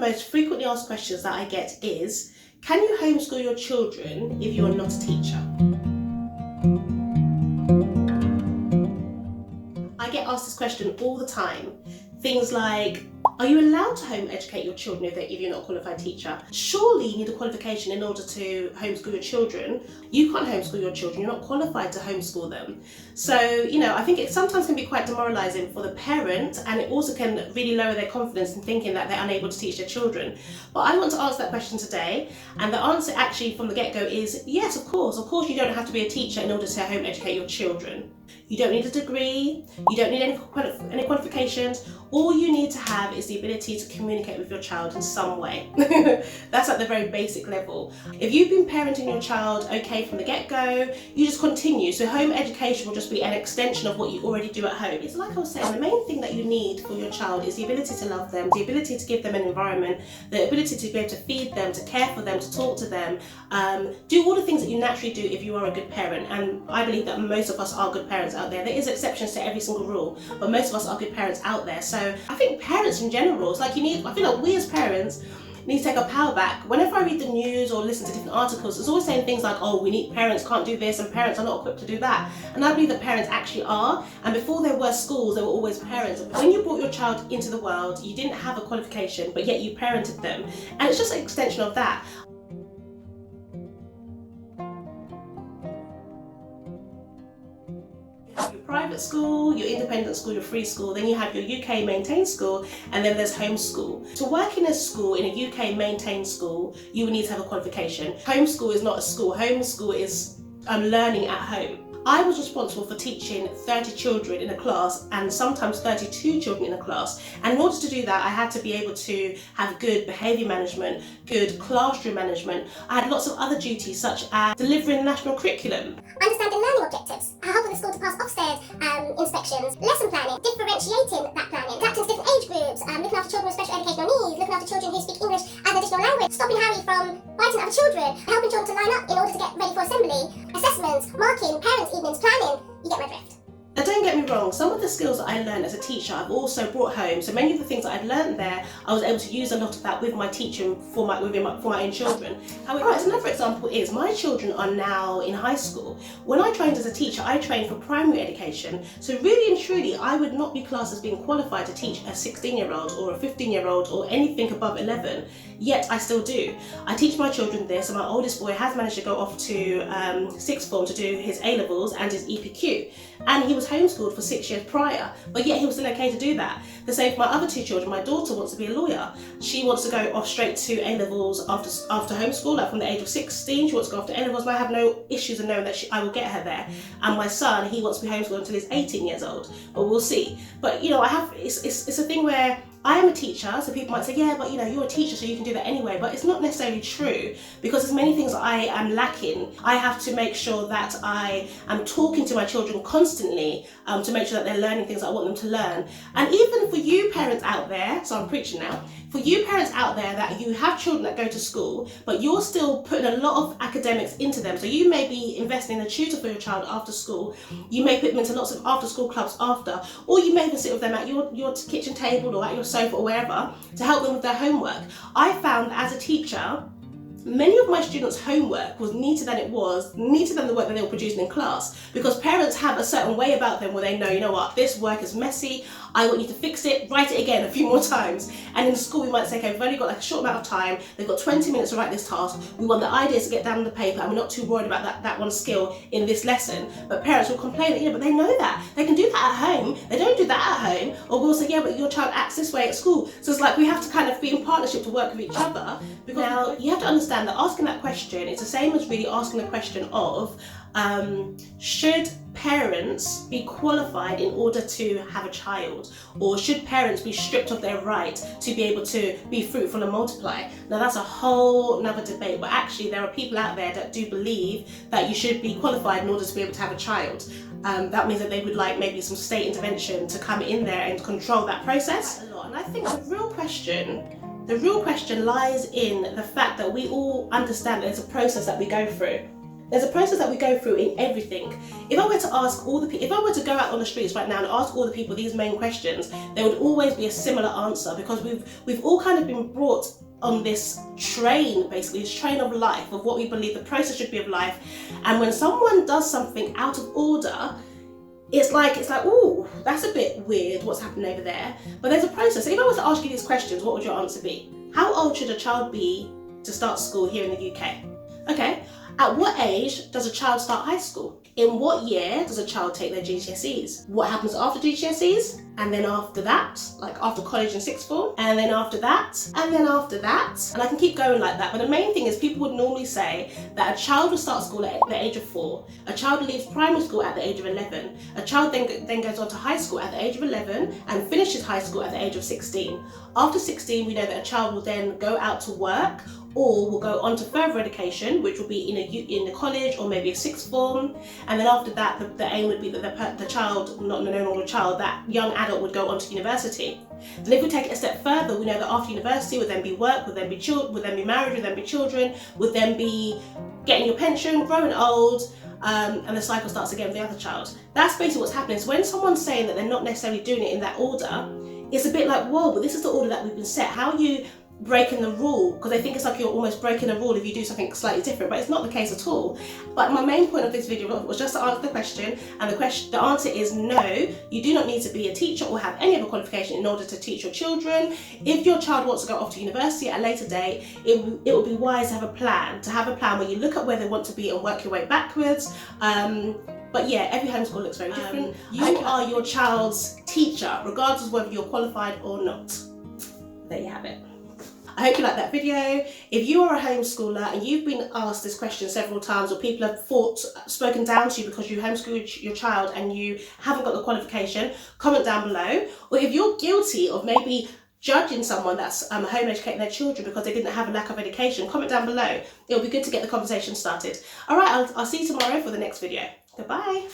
most frequently asked questions that I get is, can you homeschool your children if you are not a teacher? I get asked this question all the time. Things like, are you allowed to home educate your children if you're not a qualified teacher? Surely you need a qualification in order to homeschool your children. You can't homeschool your children, you're not qualified to homeschool them. So, I think it sometimes can be quite demoralising for the parent, and it also can really lower their confidence in thinking that they're unable to teach their children. But I want to answer that question today, and the answer actually from the get-go is yes, of course you don't have to be a teacher in order to home educate your children. You don't need a degree, you don't need any qualifications. All you need to have is the ability to communicate with your child in some way. That's at the very basic level. If you've been parenting your child okay from the get-go, you just continue. So home education will just be an extension of what you already do at home. It's like I was saying, the main thing that you need for your child is the ability to love them, the ability to give them an environment, the ability to be able to feed them, to care for them, to talk to them, do all the things that you naturally do if you are a good parent. And I believe that most of us are good parents out there. There is exceptions to every single rule, but most of us are good parents out there. So I think parents in general, it's like I feel like we as parents need to take our power back. Whenever I read the news or listen to different articles, it's always saying things like, parents can't do this and parents are not equipped to do that. And I believe that parents actually are. And before there were schools, there were always parents. When you brought your child into the world, you didn't have a qualification, but yet you parented them. And it's just an extension of that. Private school, your independent school, your free school, then you have your UK maintained school, and then there's homeschool. To work in a school, in a UK maintained school, you would need to have a qualification. Homeschool is not a school, homeschool is learning at home. I was responsible for teaching 30 children in a class and sometimes 32 children in a class. And in order to do that, I had to be able to have good behaviour management, good classroom management. I had lots of other duties such as delivering national curriculum. Understanding learning objectives, helping the school to pass Ofsted inspections, lesson planning, differentiating that planning, adapting to different age groups, looking after children with special educational needs, looking after children who speak English as an additional language, stopping Harry from biting other children, helping children to line up in order to get ready for assembly, assessments, marking, parents' evenings, planning. You get my drift. Now don't get me wrong, some of the skills that I learned as a teacher I've also brought home. So many of the things that I'd learned there, I was able to use a lot of that with my teaching for my own children. However, another example is my children are now in high school. When I trained as a teacher, I trained for primary education. So really and truly, I would not be classed as being qualified to teach a 16-year-old or a 15-year-old or anything above 11, yet I still do. I teach my children this, and my oldest boy has managed to go off to sixth form to do his A-levels and his EPQ. And he was homeschooled for 6 years prior, but yet he was still okay to do that. The same for my other two children. My daughter wants to be a lawyer. She wants to go off straight to A-levels after homeschool, like from the age of 16. She wants to go off to A-levels, but I have no issues in knowing that I will get her there. And my son, he wants to be homeschooled until he's 18 years old, but we'll see. But it's a thing where I am a teacher, so people might say, yeah, but you're a teacher, so you can do that anyway. But it's not necessarily true, because there's many things I am lacking. I have to make sure that I am talking to my children constantly to make sure that they're learning things that I want them to learn. And even for you parents out there, so I'm preaching now, for you parents out there that you have children that go to school, but you're still putting a lot of academics into them. So you may be investing in a tutor for your child after school. You may put them into lots of after school clubs after, or you may even sit with them at your kitchen table or at your sofa or wherever to help them with their homework. I found that as a teacher, many of my students' homework was neater than the work that they were producing in class, because parents have a certain way about them where they know, you know what, this work is messy, I want you to fix it, write it again a few more times. And in school we might say, okay, we've only got like a short amount of time, they've got 20 minutes to write this task, we want the ideas to get down on the paper, and we're not too worried about that one skill in this lesson. But parents will complain that, but they know that, they can do that at home, they don't do that at home. Or we'll say, yeah, but your child acts this way at school. So it's like we have to kind of be in partnership to work with each other. Because now you have to understand that asking that question, it's the same as really asking the question of, should parents be qualified in order to have a child, or should parents be stripped of their right to be able to be fruitful and multiply? Now that's a whole nother debate, but actually there are people out there that do believe that you should be qualified in order to be able to have a child. That means that they would like maybe some state intervention to come in there and control that process. And I think the real question lies in the fact that we all understand that it's a process that we go through. There's a process that we go through in everything. If I were to ask all the people, if I were to go out on the streets right now and ask all the people these main questions, there would always be a similar answer, because we've all kind of been brought on this train, basically, this train of life, of what we believe the process should be of life. And when someone does something out of order, it's like, ooh, that's a bit weird, what's happening over there. But there's a process. So if I was to ask you these questions, what would your answer be? How old should a child be to start school here in the UK? Okay, at what age does a child start high school? In what year does a child take their GCSEs? What happens after GCSEs? And then after that, like after college and sixth form, and then after that, and then after that, and I can keep going like that. But the main thing is, people would normally say that a child will start school at the age of 4, a child leaves primary school at the age of 11, a child then goes on to high school at the age of 11 and finishes high school at the age of 16. After 16, we know that a child will then go out to work, or will go on to further education, which will be in a college or maybe a sixth form. And then after that, the aim would be that the child, no longer child, that young adult would go on to university. Then if we take it a step further, we know that after university would then be work, would then be children, would then be marriage, would then be children, would then be getting your pension, growing old, and the cycle starts again with the other child. That's basically what's happening. So when someone's saying that they're not necessarily doing it in that order, it's a bit like, whoa, but this is the order that we've been set. How are you breaking the rule? Because they think it's like you're almost breaking a rule if you do something slightly different, but it's not the case at all. But my main point of this video was just to answer the question, and the answer is no, you do not need to be a teacher or have any other qualification in order to teach your children. If your child wants to go off to university at a later date, it would be wise to have a plan where you look at where they want to be and work your way backwards. But yeah, every homeschool looks very different. You are your child's teacher, regardless of whether you're qualified or not. There you have it. I hope you liked that video. If you are a homeschooler and you've been asked this question several times, or people have spoken down to you because you homeschooled your child and you haven't got the qualification, comment down below. Or if you're guilty of maybe judging someone that's home educating their children because they didn't have a lack of education, comment down below. It'll be good to get the conversation started. All right, I'll see you tomorrow for the next video. Goodbye.